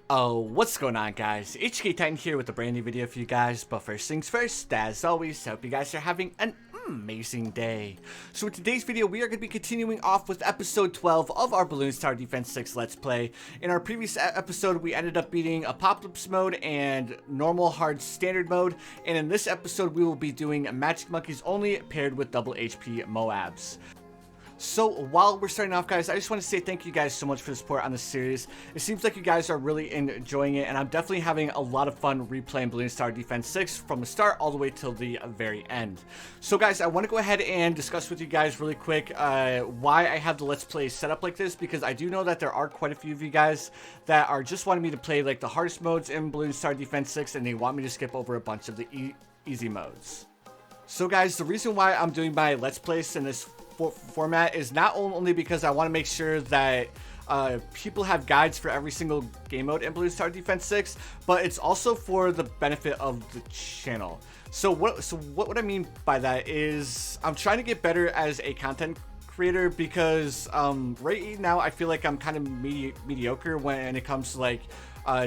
Oh, what's going on, guys? HK Titan here with a brand new video for you guys. But first things first, as always, hope you guys are having an amazing day. So in today's video, we are going to be continuing off with episode 12 of our Bloons Tower Defense 6 Let's Play. In our previous episode, we ended up beating Apocalypse mode and normal hard standard mode. And in this episode, we will be doing Magic Monkeys only paired with double HP Moabs. So while we're starting off, guys, I just want to say thank you guys so much for the support on this series. It seems like you guys are really enjoying it, and I'm definitely having a lot of fun replaying Bloons Tower Defense 6 from the start all the way till the very end. So guys, I want to go ahead and discuss with you guys really quick why I have the Let's Play set up like this, because I do know that there are quite a few of you guys that are just wanting me to play like the hardest modes in Bloons Tower Defense 6, and they want me to skip over a bunch of the easy modes. So guys, the reason why I'm doing my Let's Plays in this format is not only because I want to make sure that people have guides for every single game mode in Bloons Tower Defense 6, but it's also for the benefit of the channel. So what I mean by that is I'm trying to get better as a content creator, because right now I feel like I'm kind of mediocre when it comes to like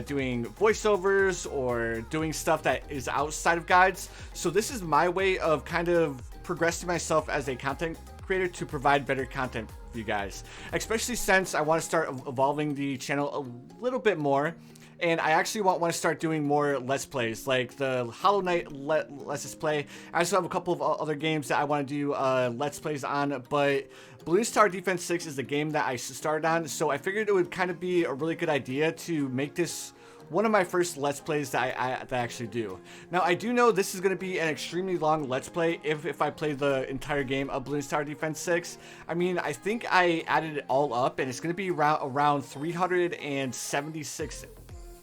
doing voiceovers or doing stuff that is outside of guides. So this is my way of kind of progressing myself as a content creator to provide better content for you guys, especially since I want to start evolving the channel a little bit more. And I actually want to start doing more Let's Plays, like the Hollow Knight Let's Play. I also have a couple of other games that I want to do Let's Plays on, but Bloons Tower Defense 6 is the game that I started on, so I figured it would kind of be a really good idea to make this one of my first Let's Plays that I actually do. Now, I do know this is going to be an extremely long Let's Play if I play the entire game of Bloons Tower Defense 6. I mean, I think I added it all up, and it's going to be around 376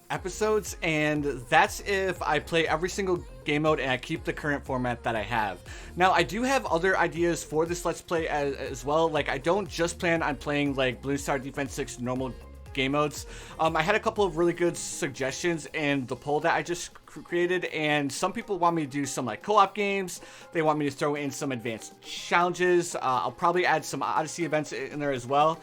episodes, and that's if I play every single game mode and I keep the current format that I have. Now, I do have other ideas for this Let's Play as well. Like, I don't just plan on playing like Bloons Tower Defense 6 normal game modes. I had a couple of really good suggestions in the poll that I just created, and some people want me to do some like co-op games. They want me to throw in some advanced challenges. I'll probably add some Odyssey events in there as well.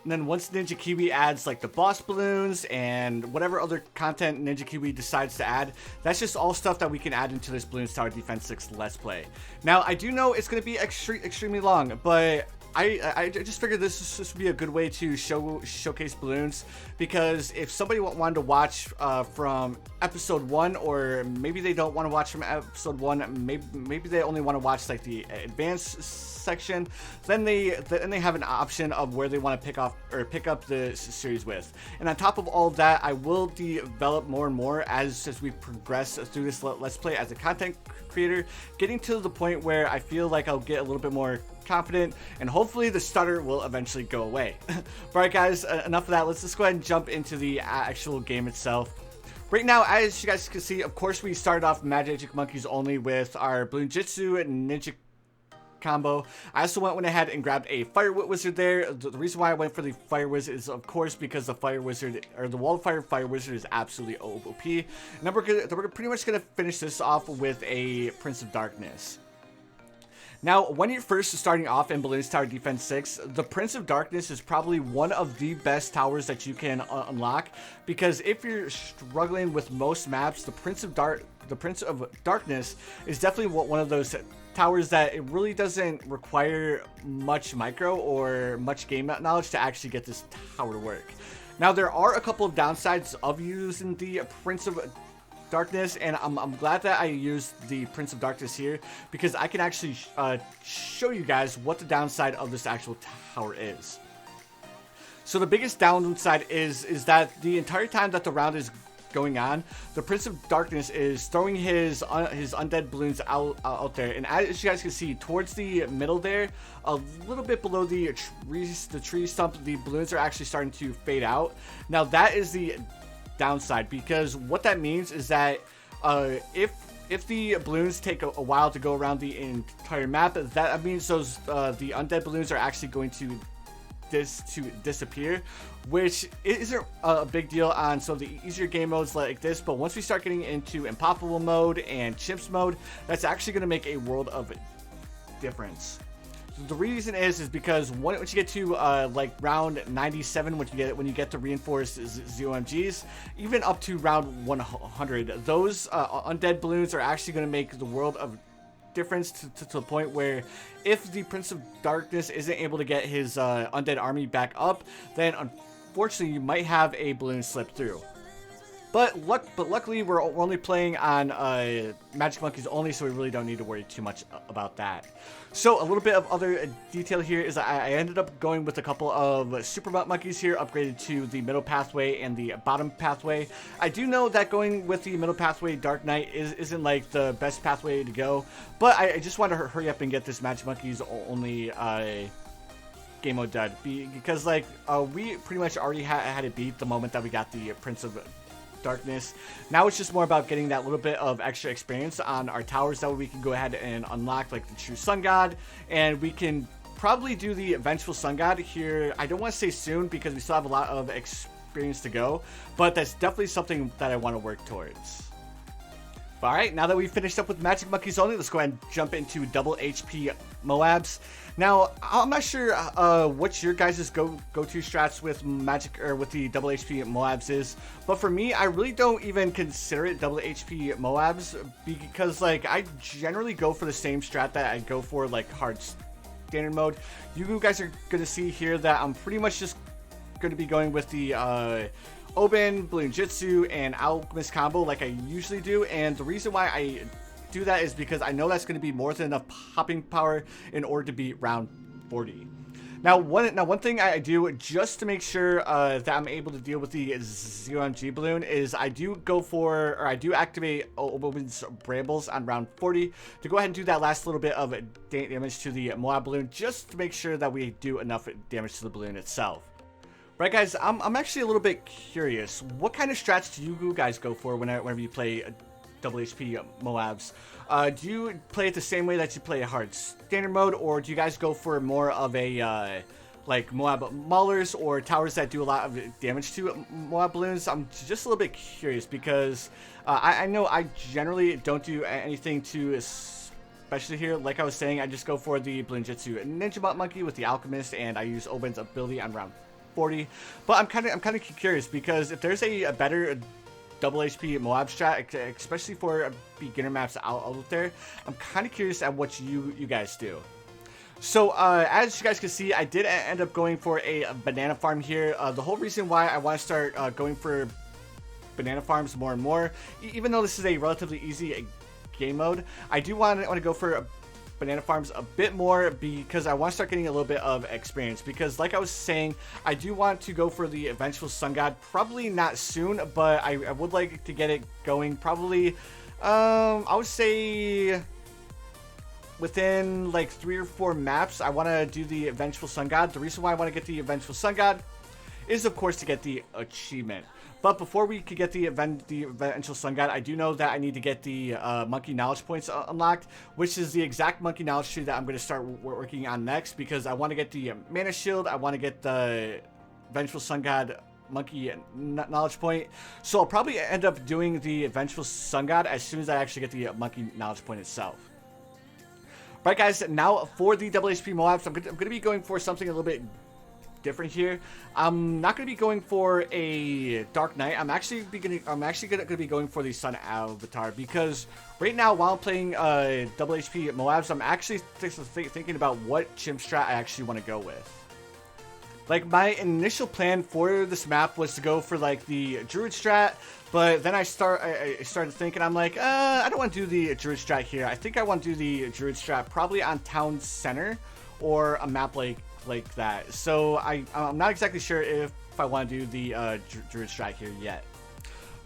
And then once Ninja Kiwi adds like the boss balloons and whatever other content Ninja Kiwi decides to add, that's just all stuff that we can add into this Bloons Tower Defense 6 Let's Play. Now, I do know it's going to be extremely long, but I just figured this would be a good way to showcase balloons, because if somebody wanted to watch from episode 1, or maybe they don't want to watch from episode 1, maybe they only want to watch like the advanced section, then they have an option of where they want to pick up the series with. And on top of all of that, I will develop more and more as we progress through this Let's Play as a content creator, getting to the point where I feel like I'll get a little bit more confident, and hopefully the stutter will eventually go away. Alright guys, enough of that. Let's just go ahead and jump into the actual game itself. Right now, as you guys can see, of course, we started off Magic Monkeys only with our Bloonjitsu and Ninja combo. I also went ahead and grabbed a Fire Wizard there. The reason why I went for the Fire Wizard is, of course, because the Fire Wizard, or the Wall of Fire Wizard, is absolutely OP. And then we're pretty much going to finish this off with a Prince of Darkness. Now, when you're first starting off in Bloons Tower Defense 6, the Prince of Darkness is probably one of the best towers that you can unlock, because if you're struggling with most maps, the Prince of Darkness is definitely one of those towers that it really doesn't require much micro or much game knowledge to actually get this tower to work. Now, there are a couple of downsides of using the Prince of Darkness, and I'm glad that I used the Prince of Darkness here, because I can actually show you guys what the downside of this actual tower is. So the biggest downside is that the entire time that the round is going on, the Prince of Darkness is throwing his undead balloons out there, and as you guys can see towards the middle there, a little bit below the tree stump, the balloons are actually starting to fade out. Now that is the downside, because what that means is that if the balloons take a while to go around the entire map, that means those the undead balloons are actually going to disappear, which isn't a big deal on some of the easier game modes like this. But once we start getting into Impossible mode and Chimps mode, that's actually going to make a world of difference. The reason is because once you get to like round 97, when you get to reinforced ZOMGs, even up to round 100, those undead balloons are actually going to make the world of difference to the point where if the Prince of Darkness isn't able to get his undead army back up, then unfortunately you might have a balloon slip through. But luckily we're only playing on magic monkeys only, so we really don't need to worry too much about that. So a little bit of other detail here is I ended up going with a couple of super monkeys here, upgraded to the middle pathway and the bottom pathway. I do know that going with the middle pathway Dark Knight isn't like the best pathway to go, but I just want to hurry up and get this magic monkeys only game mode done, because like we pretty much already had it beat the moment that we got the Prince of Darkness. Now it's just more about getting that little bit of extra experience on our towers, that way we can go ahead and unlock like the true sun god, and we can probably do the vengeful sun god here. I don't want to say soon because we still have a lot of experience to go, but that's definitely something that I want to work towards. Alright, now that we've finished up with magic monkeys only, let's go ahead and jump into double HP Moabs. Now, I'm not sure what your guys' go-to strats with magic or with the double HP Moabs is, but for me, I really don't even consider it double HP Moabs, because like I generally go for the same strat that I go for like hard standard mode. You guys are gonna see here that I'm pretty much just going to be going with the Oben, Balloon Jitsu, and Alchemist combo like I usually do, and the reason why I do that is because I know that's going to be more than enough popping power in order to beat round 40. Now one thing I do just to make sure that I'm able to deal with the ZOMG balloon is I do activate Oben's Brambles on round 40 to go ahead and do that last little bit of damage to the Moab balloon, just to make sure that we do enough damage to the balloon itself. Right, guys, I'm actually a little bit curious. What kind of strats do you guys go for whenever you play double HP Moabs? Do you play it the same way that you play a hard standard mode, or do you guys go for more of a like Moab Maulers or towers that do a lot of damage to Moab balloons? I'm just a little bit curious because I know I generally don't do anything too especially here. Like I was saying, I just go for the Balloon Jitsu Ninja Monkey with the Alchemist, and I use Oben's ability on round 40. But I'm kind of curious because if there's a better double HP Moab strat, especially for beginner maps out there, I'm kind of curious at what you guys do. So as you guys can see, I did end up going for a banana farm here. The whole reason why I want to start going for banana farms more and more, even though this is a relatively easy game mode, I do want to go for banana farms a bit more because I want to start getting a little bit of experience, because like I was saying, I do want to go for the vengeful sun god, probably not soon, but I would like to get it going probably I would say within like 3 or 4 maps. I want to do the vengeful sun god. The reason why I want to get the vengeful sun god is of course to get the achievement. But before we could get the eventual sun god, I do know that I need to get the monkey knowledge points unlocked, which is the exact monkey knowledge tree that I'm going to start working on next, because I want to get the mana shield, I want to get the vengeful sun god monkey knowledge point. So I'll probably end up doing the vengeful sun god as soon as I actually get the monkey knowledge point itself. Right, guys, now for the double HP Moabs, I'm going to be going for something a little bit different here. I'm not going to be going for a Dark Knight. I'm actually going to be going for the Sun Avatar, because right now while I'm playing double HP Moabs, I'm actually thinking about what chimp strat I actually want to go with. Like, my initial plan for this map was to go for like the Druid strat, but then I started thinking, I'm like, I don't want to do the Druid strat here. I think I want to do the Druid strat probably on Town Center or a map like that. So I'm not exactly sure if I want to do the Druid strat here yet.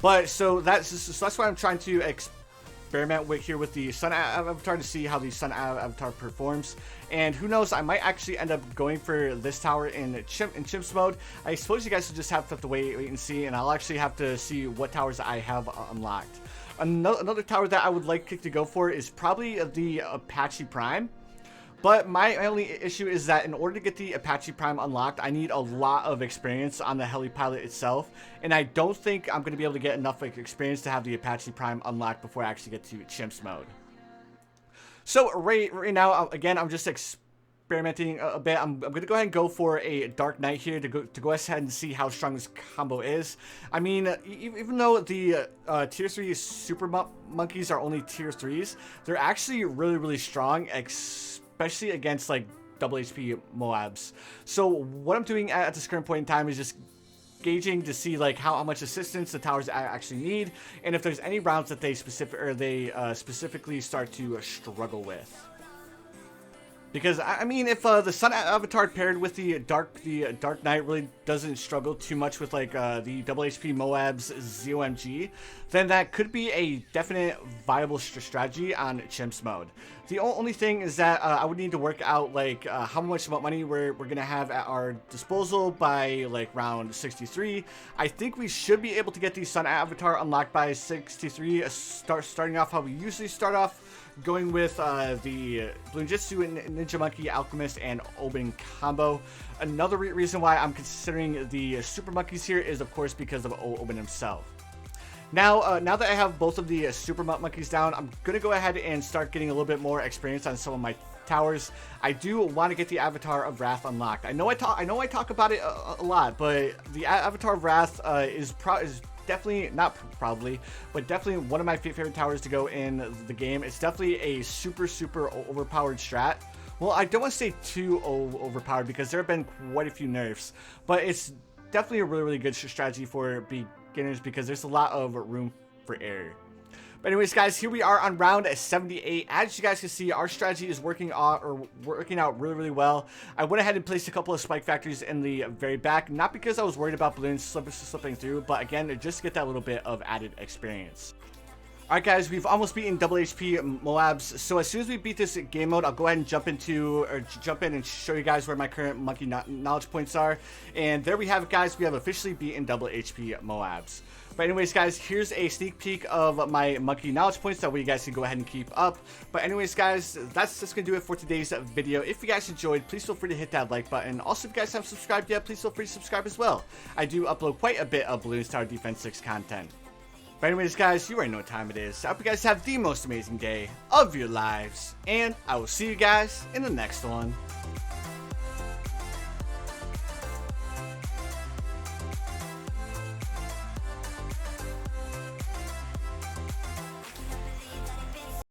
But so that's why I'm trying to experiment with the Sun Avatar to see how the Sun Avatar performs. And who knows, I might actually end up going for this tower in Chimps mode. I suppose you guys will just have to wait and see, and I'll actually have to see what towers I have unlocked. Another tower that I would like to go for is probably the Apache Prime. But my only issue is that in order to get the Apache Prime unlocked, I need a lot of experience on the heli pilot itself, and I don't think I'm going to be able to get enough experience to have the Apache Prime unlocked before I actually get to Chimps mode. So right now, again, I'm just experimenting a bit. I'm gonna go ahead and go for a Dark Knight here to go ahead and see how strong this combo is. I mean, even though the tier 3 super monkeys are only tier 3s, they're actually really strong, especially against like double HP Moabs. So what I'm doing at this current point in time is just gauging to see like how much assistance the towers actually need, and if there's any rounds that they specifically start to struggle with. Because I mean, if the Sun Avatar paired with the Dark Knight really doesn't struggle too much with like the double HP Moabs ZOMG, then that could be a definite viable strategy on Chimps mode. The only thing is that I would need to work out like how much money we're gonna have at our disposal by like round 63. I think we should be able to get the Sun Avatar unlocked by 63. Starting off how we usually start off, going with the Bloonjitsu and Ninja Monkey, Alchemist, and Oben combo. Another reason why I'm considering the Super Monkeys here is, of course, because of Oben himself. Now, now that I have both of the Super Monkeys down, I'm going to go ahead and start getting a little bit more experience on some of my towers. I do want to get the Avatar of Wrath unlocked. I know I talk about it a lot, but the Avatar of Wrath is definitely, not probably, but definitely one of my favorite towers to go in the game. It's definitely a super overpowered strat. Well, I don't want to say too overpowered because there have been quite a few nerfs, but it's definitely a really good strategy for beginners because there's a lot of room for error. But anyways, guys, here we are on round 78. As you guys can see, our strategy is working out really well. I went ahead and placed a couple of spike factories in the very back, not because I was worried about balloons slipping through, but again, just to get that little bit of added experience. Alright guys, we've almost beaten double HP Moabs, so as soon as we beat this game mode, I'll go ahead and jump in and show you guys where my current monkey knowledge points are. And there we have it, guys. We have officially beaten double HP Moabs. But anyways, guys, here's a sneak peek of my monkey knowledge points. That way you guys can go ahead and keep up. But anyways, guys, that's just going to do it for today's video. If you guys enjoyed, please feel free to hit that like button. Also, if you guys haven't subscribed yet, please feel free to subscribe as well. I do upload quite a bit of Bloons Tower Defense 6 content. But anyways, guys, you already know what time it is. I hope you guys have the most amazing day of your lives. And I will see you guys in the next one.